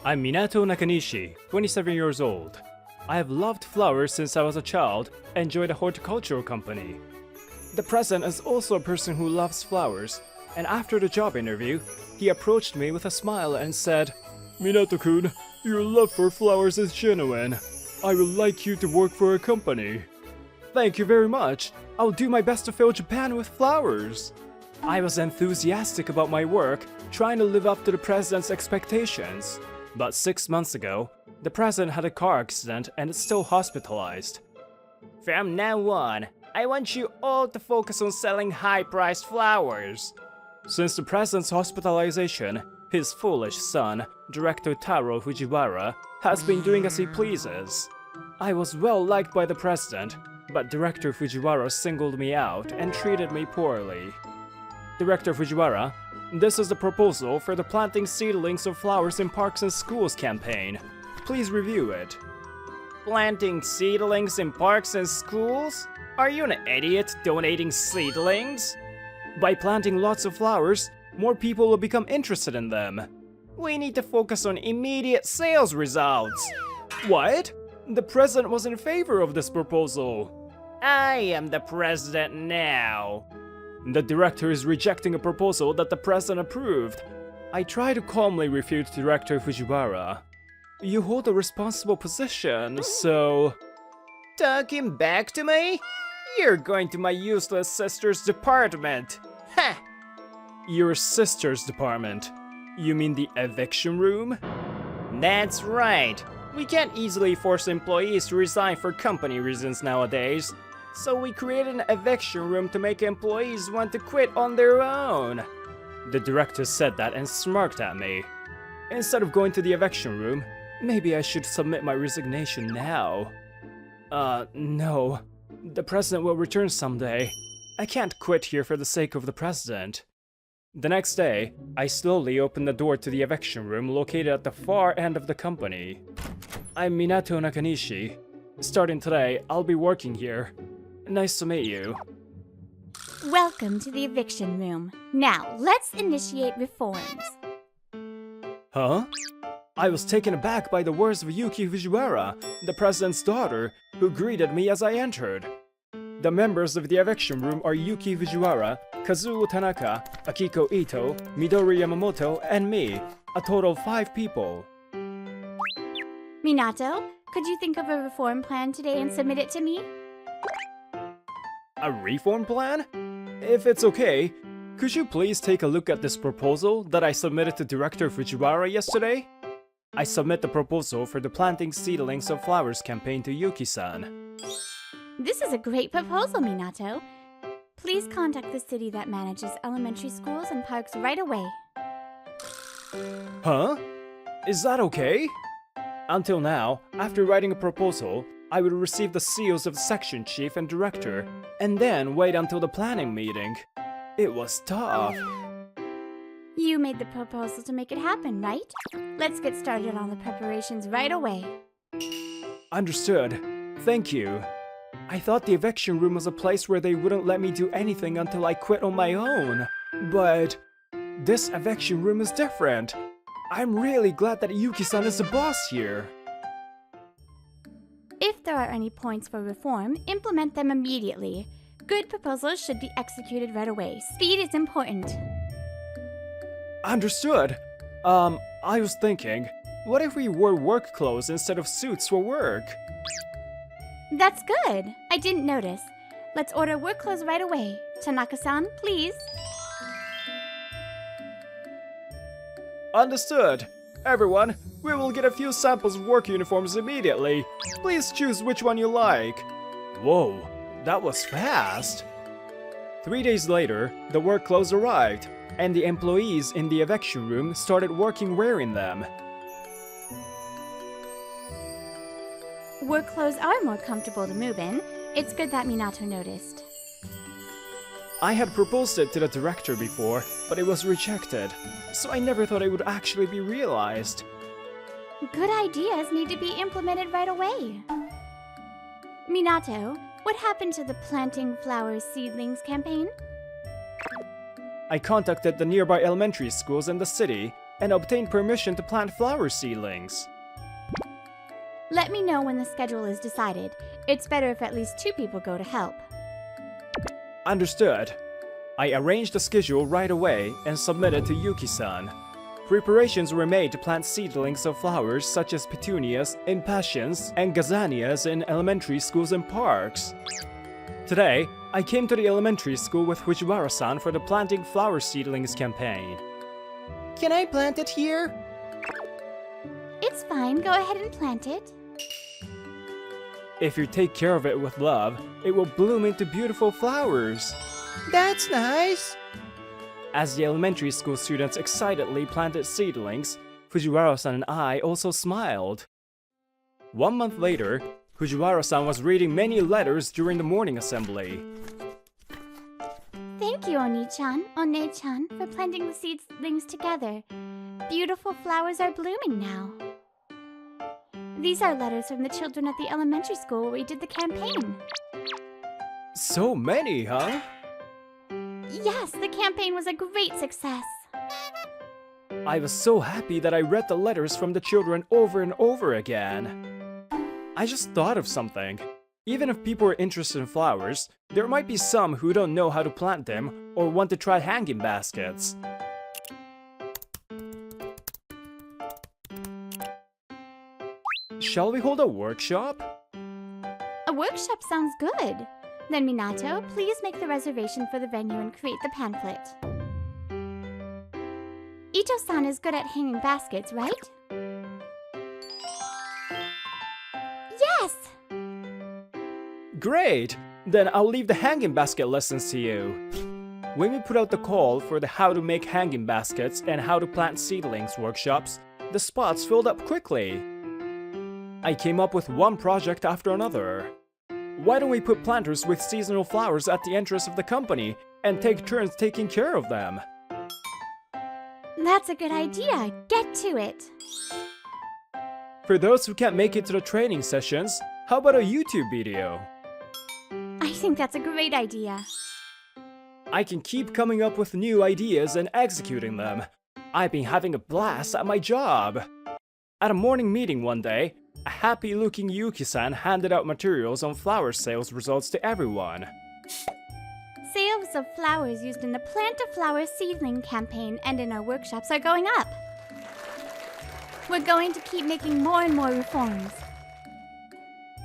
I'm Minato Nakanishi, 27 years old. I have loved flowers since I was a child and joined a horticultural company. The president is also a person who loves flowers, and after the job interview, he approached me with a smile and said, "Minato-kun, your love for flowers is genuine. I would like you to work for a company." "Thank you very much. I'll do my best to fill Japan with flowers." I was enthusiastic about my work, trying to live up to the president's expectations. But 6 months ago, the president had a car accident and is still hospitalized. "From now on, I want you all to focus on selling high-priced flowers." Since the president's hospitalization, his foolish son, Director Taro Fujiwara, has been doing as he pleases. I was well liked by the president, but Director Fujiwara singled me out and treated me poorly. "Director Fujiwara, this is the proposal for the planting seedlings of flowers in parks and schools campaign. Please review it." "Planting seedlings in parks and schools? Are you an idiot donating seedlings?" "By planting lots of flowers, more people will become interested in them." "We need to focus on immediate sales results." "What? The president was in favor of this proposal." "I am the president now." "The director is rejecting a proposal that the president approved." I try to calmly refute Director Fujiwara. "You hold a responsible position, so..." "Talking back to me? You're going to my useless sister's department. Ha!" "Your sister's department? You mean the eviction room?" "That's right. We can't easily force employees to resign for company reasons nowadays. So we created an eviction room to make employees want to quit on their own." The director said that and smirked at me. Instead of going to the eviction room, maybe I should submit my resignation now. No. The president will return someday. I can't quit here for the sake of the president. The next day, I slowly opened the door to the eviction room located at the far end of the company. "I'm Minato Nakanishi. Starting today, I'll be working here. Nice to meet you." Welcome to the eviction room. Now, let's initiate reforms. Huh? I was taken aback by the words of Yuki Fujiwara, the president's daughter, who greeted me as I entered. The members of the eviction room are Yuki Fujiwara, Kazuo Tanaka, Akiko Ito, Midori Yamamoto, and me, a total of 5 people. Minato, could you think of a reform plan today and submit it to me? A reform plan? If it's okay, could you please take a look at this proposal that I submitted to Director Fujiwara yesterday? I submit the proposal for the planting seedlings of flowers campaign to Yuki-san. This is a great proposal, Minato. Please contact the city that manages elementary schools and parks right away. Huh? Is that okay? Until now, after writing a proposal, I would receive the seals of the section chief and director, and then wait until the planning meeting. It was tough. You made the proposal to make it happen, right? Let's get started on the preparations right away. Understood. Thank you. I thought the eviction room was a place where they wouldn't let me do anything until I quit on my own. But this eviction room is different. I'm really glad that Yuki-san is the boss here. If there are any points for reform, implement them immediately. Good proposals should be executed right away. Speed is important. Understood. I was thinking, what if we wore work clothes instead of suits for work? That's good. I didn't notice. Let's order work clothes right away. Tanaka-san, please. Understood. Everyone, we will get a few samples of work uniforms immediately. Please choose which one you like. Whoa, that was fast. 3 days later, the work clothes arrived, and the employees in the eviction room started working wearing them. Work clothes are more comfortable to move in. It's good that Minato noticed. I had proposed it to the director before, but it was rejected, so I never thought it would actually be realized. Good ideas need to be implemented right away. Minato, what happened to the planting flowers seedlings campaign? I contacted the nearby elementary schools in the city, and obtained permission to plant flower seedlings. Let me know when the schedule is decided. It's better if at least 2 people go to help. Understood. I arranged the schedule right away and submitted to Yuki-san. Preparations were made to plant seedlings of flowers such as petunias, impatiens, and gazanias in elementary schools and parks. Today, I came to the elementary school with Fujiwara-san for the planting flower seedlings campaign. Can I plant it here? It's fine, go ahead and plant it. If you take care of it with love, it will bloom into beautiful flowers. That's nice. As the elementary school students excitedly planted seedlings, Fujiwara-san and I also smiled. 1 month later, Fujiwara-san was reading many letters during the morning assembly. Thank you, One-chan, for planting the seedlings together. Beautiful flowers are blooming now. These are letters from the children at the elementary school where we did the campaign. So many, huh? Yes, the campaign was a great success. I was so happy that I read the letters from the children over and over again. I just thought of something. Even if people are interested in flowers, there might be some who don't know how to plant them or want to try hanging baskets. Shall we hold a workshop? A workshop sounds good. Then Minato, please make the reservation for the venue and create the pamphlet. Ito-san is good at hanging baskets, right? Yes! Great! Then I'll leave the hanging basket lessons to you. When we put out the call for the how to make hanging baskets and how to plant seedlings workshops, the spots filled up quickly. I came up with one project after another. Why don't we put planters with seasonal flowers at the entrance of the company and take turns taking care of them? That's a good idea. Get to it. For those who can't make it to the training sessions, how about a YouTube video? I think that's a great idea. I can keep coming up with new ideas and executing them. I've been having a blast at my job. At a morning meeting one day, a happy-looking Yuki-san handed out materials on flower sales results to everyone. Sales of flowers used in the Plant a Flower Seedling campaign and in our workshops are going up. We're going to keep making more and more reforms.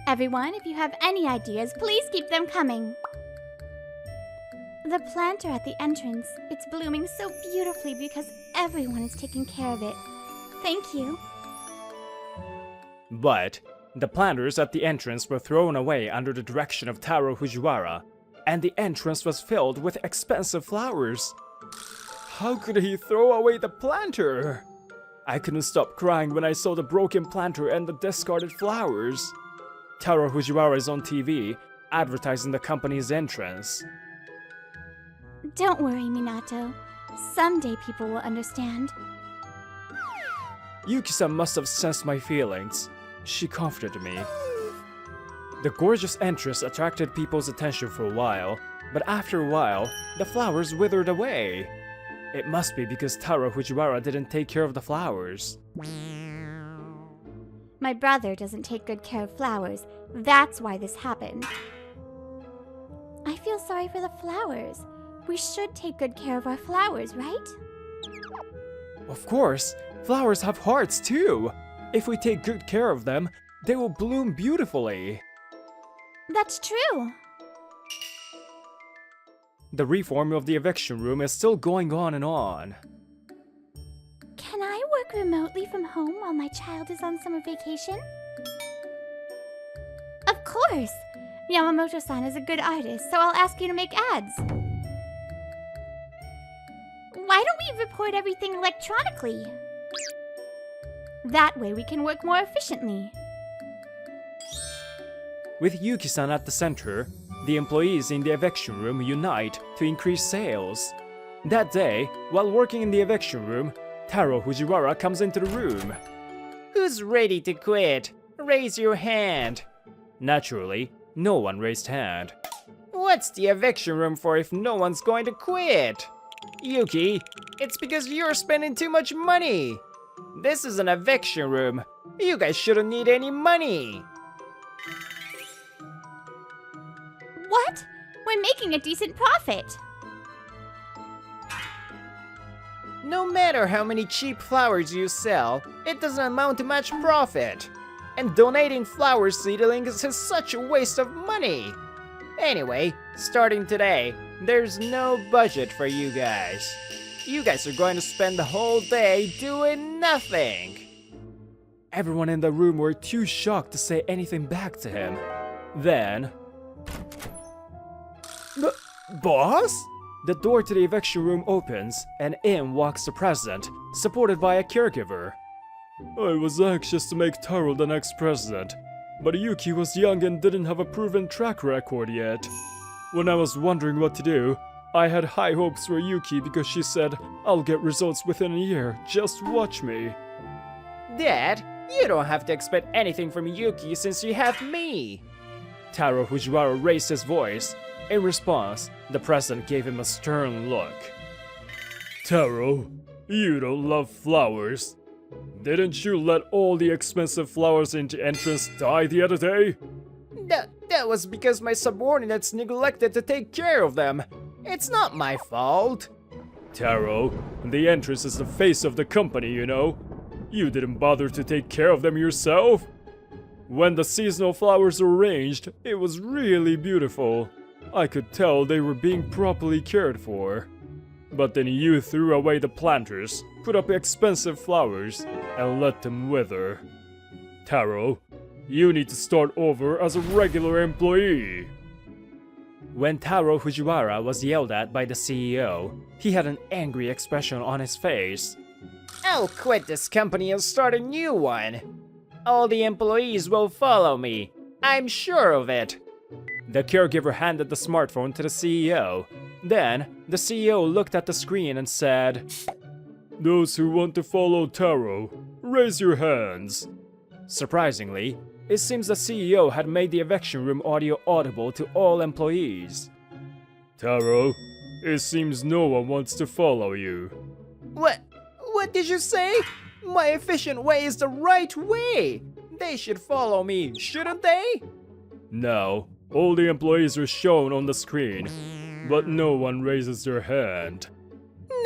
Everyone, if you have any ideas, please keep them coming. The planter at the entrance, it's blooming so beautifully because everyone is taking care of it. Thank you. But the planters at the entrance were thrown away under the direction of Taro Fujiwara, and the entrance was filled with expensive flowers. How could he throw away the planter? I couldn't stop crying when I saw the broken planter and the discarded flowers. Taro Fujiwara is on TV, advertising the company's entrance. Don't worry, Minato. Someday people will understand. Yuki-san must have sensed my feelings. She comforted me. The gorgeous entrance attracted people's attention for a while, but after a while, the flowers withered away. It must be because Taro Fujiwara didn't take care of the flowers. My brother doesn't take good care of flowers. That's why this happened. I feel sorry for the flowers. We should take good care of our flowers, right? Of course, flowers have hearts too. If we take good care of them, they will bloom beautifully. That's true. The reform of the eviction room is still going on and on. Can I work remotely from home while my child is on summer vacation? Of course! Yamamoto-san is a good artist, so I'll ask you to make ads. Why don't we report everything electronically? That way we can work more efficiently. With Yuki-san at the center, the employees in the eviction room unite to increase sales. That day, while working in the eviction room, Taro Fujiwara comes into the room. Who's ready to quit? Raise your hand. Naturally, no one raised hand. What's the eviction room for if no one's going to quit? Yuki, it's because you're spending too much money. This is an eviction room. You guys shouldn't need any money. What? We're making a decent profit. No matter how many cheap flowers you sell, it doesn't amount to much profit. And donating flower seedlings is such a waste of money. Anyway, starting today, there's no budget for you guys. You guys are going to spend the whole day doing nothing. Everyone in the room were too shocked to say anything back to him. Then... Boss? The door to the eviction room opens, and in walks the president, supported by a caregiver. I was anxious to make Taro the next president, but Yuki was young and didn't have a proven track record yet. When I was wondering what to do, I had high hopes for Yuki because she said, I'll get results within a year, just watch me. Dad, you don't have to expect anything from Yuki since you have me. Taro Fujiwara raised his voice. In response, the president gave him a stern look. Taro, you don't love flowers. Didn't you let all the expensive flowers in the entrance die the other day? That was because my subordinates neglected to take care of them. It's not my fault. Taro, the entrance is the face of the company, you know. You didn't bother to take care of them yourself. When the seasonal flowers were arranged, it was really beautiful. I could tell they were being properly cared for. But then you threw away the planters, put up expensive flowers, and let them wither. Taro, you need to start over as a regular employee. When Taro Fujiwara was yelled at by the CEO, he had an angry expression on his face. I'll quit this company and start a new one. All the employees will follow me. I'm sure of it. The caregiver handed the smartphone to the CEO. Then, the CEO looked at the screen and said, Those who want to follow Taro, raise your hands. Surprisingly, it seems the CEO had made the eviction room audio audible to all employees. Taro, it seems no one wants to follow you. What did you say? My efficient way is the right way. They should follow me, shouldn't they? No, all the employees are shown on the screen, but no one raises their hand.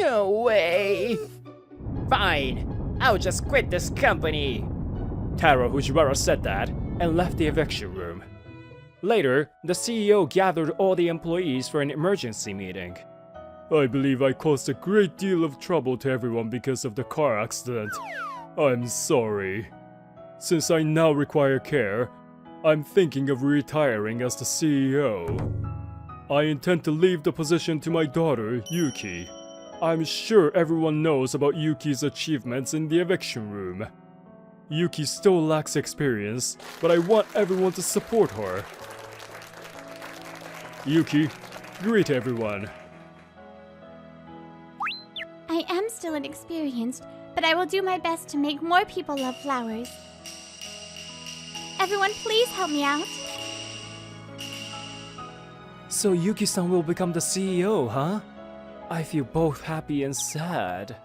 No way. Fine, I'll just quit this company. Taro Fujiwara said that and left the eviction room. Later, the CEO gathered all the employees for an emergency meeting. I believe I caused a great deal of trouble to everyone because of the car accident. I'm sorry. Since I now require care, I'm thinking of retiring as the CEO. I intend to leave the position to my daughter, Yuki. I'm sure everyone knows about Yuki's achievements in the eviction room. Yuki still lacks experience, but I want everyone to support her. Yuki, greet everyone. I am still inexperienced, but I will do my best to make more people love flowers. Everyone, please help me out. So Yuki-san will become the CEO, huh? I feel both happy and sad.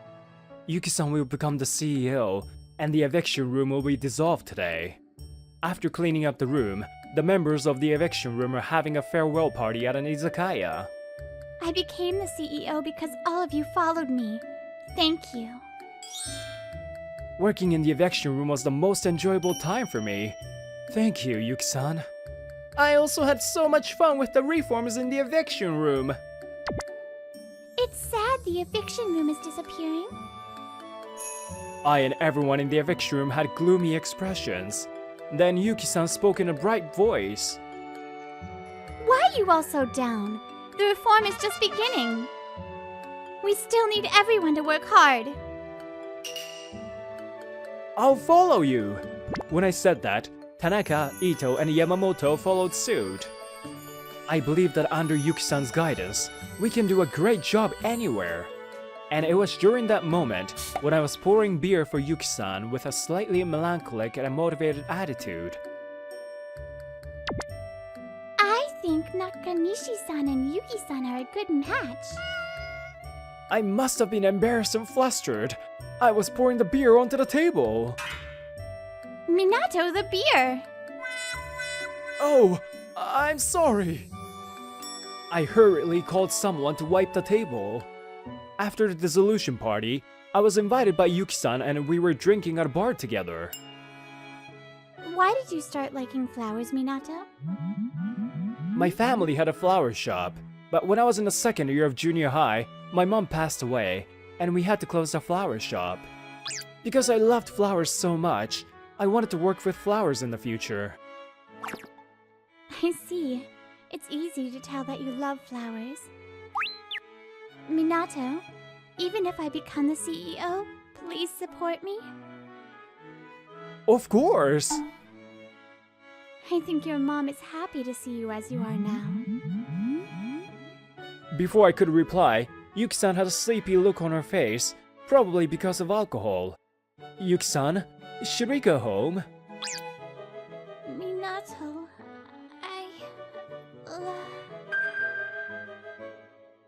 Yuki-san will become the CEO, and the eviction room will be dissolved today. After cleaning up the room, the members of the eviction room are having a farewell party at an izakaya. I became the CEO because all of you followed me. Thank you. Working in the eviction room was the most enjoyable time for me. Thank you, Yuki-san. I also had so much fun with the reforms in the eviction room. It's sad the eviction room is disappearing. I and everyone in the eviction room had gloomy expressions. Then Yuki-san spoke in a bright voice. Why are you all so down? The reform is just beginning. We still need everyone to work hard. I'll follow you! When I said that, Tanaka, Ito, and Yamamoto followed suit. I believe that under Yuki-san's guidance, we can do a great job anywhere. And it was during that moment when I was pouring beer for Yuki-san with a slightly melancholic and motivated attitude. I think Nakanishi-san and Yuki-san are a good match. I must have been embarrassed and flustered. I was pouring the beer onto the table. Minato, the beer! Oh, I'm sorry. I hurriedly called someone to wipe the table. After the dissolution party, I was invited by Yuki-san and we were drinking at a bar together. Why did you start liking flowers, Minato? My family had a flower shop, but when I was in the second year of junior high, my mom passed away, and we had to close the flower shop. Because I loved flowers so much, I wanted to work with flowers in the future. I see. It's easy to tell that you love flowers. Minato, even if I become the CEO, please support me. Of course! I think your mom is happy to see you as you are now. Before I could reply, Yuki-san had a sleepy look on her face, probably because of alcohol. Yuki-san, should we go home? Minato,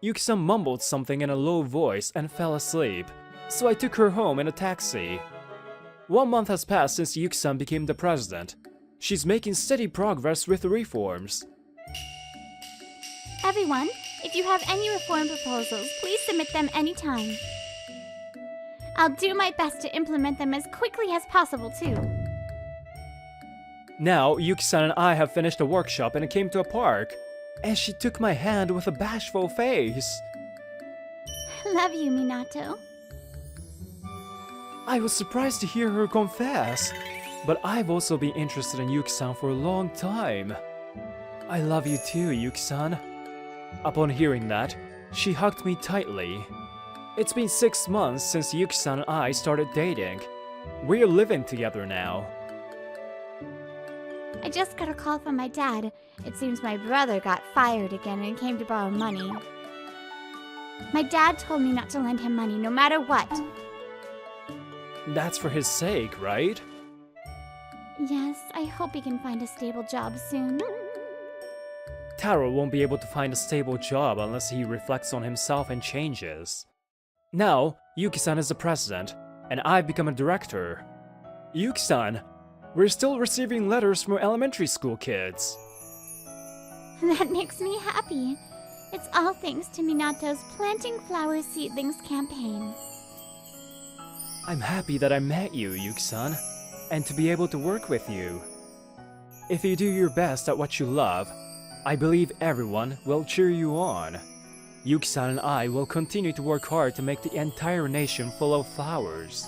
Yuki-san mumbled something in a low voice and fell asleep, so I took her home in a taxi. 1 month has passed since Yuki-san became the president. She's making steady progress with reforms. Everyone, if you have any reform proposals, please submit them anytime. I'll do my best to implement them as quickly as possible, too. Now, Yuki-san and I have finished a workshop and came to a park, and she took my hand with a bashful face. Love you, Minato. I was surprised to hear her confess, but I've also been interested in Yuki-san for a long time. I love you too, Yuki-san. Upon hearing that, she hugged me tightly. It's been 6 months since Yuki-san and I started dating. We're living together now. I just got a call from my dad. It seems my brother got fired again and came to borrow money. My dad told me not to lend him money no matter what. That's for his sake, right? Yes, I hope he can find a stable job soon. Taro won't be able to find a stable job unless he reflects on himself and changes. Now, Yuki-san is the president, and I've become a director. Yuki-san, we're still receiving letters from elementary school kids. That makes me happy. It's all thanks to Minato's Planting Flower Seedlings campaign. I'm happy that I met you, Yuki-san, and to be able to work with you. If you do your best at what you love, I believe everyone will cheer you on. Yuki-san and I will continue to work hard to make the entire nation full of flowers.